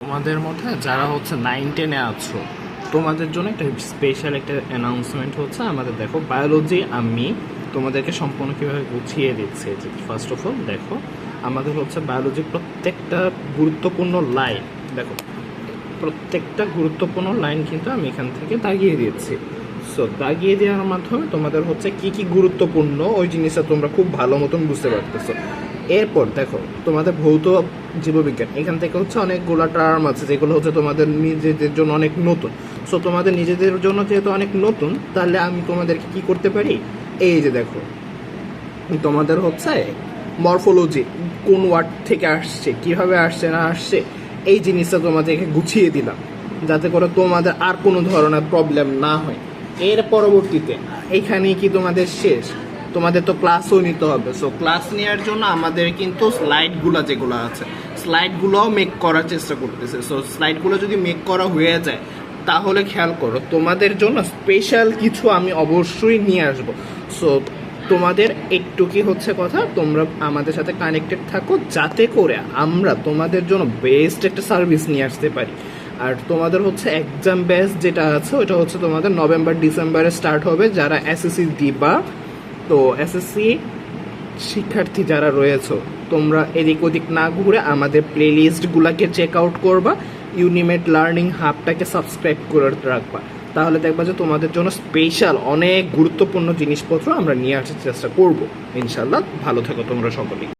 তোমাদের মধ্যে যারা হচ্ছে 9-10-এ আছো, তোমাদের জন্য একটা স্পেশাল একটা অ্যানাউন্সমেন্ট হচ্ছে। আমাদের দেখো বায়োলজি আমি তোমাদেরকে সম্পূর্ণ কীভাবে গুছিয়ে দিচ্ছি। যে ফার্স্ট অফ অল দেখো, আমাদের হচ্ছে বায়োলজির প্রত্যেকটা গুরুত্বপূর্ণ লাইন, দেখো প্রত্যেকটা গুরুত্বপূর্ণ লাইন কিন্তু আমি এখান থেকে দাগিয়ে দিচ্ছি। সো দাগিয়ে দেওয়ার মাধ্যমে তোমাদের হচ্ছে কি কি গুরুত্বপূর্ণ ওই জিনিসটা তোমরা খুব ভালো মতন বুঝতে পারতেছো। এরপর দেখো তোমাদের ভৌত জীববিজ্ঞান, এখান থেকে হচ্ছে অনেকগুলো টার্ম আছে যেগুলো হচ্ছে তোমাদের নিজেদের জন্য অনেক নতুন। সো তোমাদের নিজেদের জন্য যেহেতু অনেক নতুন, তাহলে আমি তোমাদেরকে কি করতে পারি, এই যে দেখো তোমাদের হচ্ছে মরফোলজি কোন ওয়ার্ড থেকে আসছে, কিভাবে আসছে না আসছে, এই জিনিসটা তোমাদেরকে গুছিয়ে দিলাম যাতে করে তোমাদের আর কোনো ধরনের প্রবলেম না হয়। এর পরবর্তীতে এইখানেই কি তোমাদের শেষ, তোমাদের তো ক্লাসও নিতে হবে। সো ক্লাস নেওয়ার জন্য আমাদের কিন্তু স্লাইডগুলো যেগুলো আছে, স্লাইডগুলোও মেক করার চেষ্টা করতেছে। সো স্লাইডগুলো যদি মেক করা হয়ে যায়, তাহলে খেয়াল করো তোমাদের জন্য স্পেশাল কিছু আমি অবশ্যই নিয়ে আসবো। সো তোমাদের একটু কি হচ্ছে কথা, তোমরা আমাদের সাথে কানেক্টেড থাকো যাতে করে আমরা তোমাদের জন্য বেস্ট একটা সার্ভিস নিয়ে আসতে পারি। আর তোমাদের হচ্ছে এক্সাম ব্যাচ যেটা আছে ওটা হচ্ছে তোমাদের নভেম্বর ডিসেম্বরে স্টার্ট হবে। যারা এসএসসি দিবা, তো এসএসসি শিক্ষার্থী যারা রয়েছে, তোমরা এদিক ওদিক না ঘুরে আমাদের প্লে লিস্টগুলোকে চেক আউট করবা, ইউনিমেট লার্নিং হাবটাকে সাবস্ক্রাইব করে রাখবা। তাহলে দেখবা যে তোমাদের জন্য স্পেশাল অনেক গুরুত্বপূর্ণ জিনিসপত্র আমরা নিয়ে আসার চেষ্টা করব ইনশাল্লাহ। ভালো থেকো তোমরা সকলেই।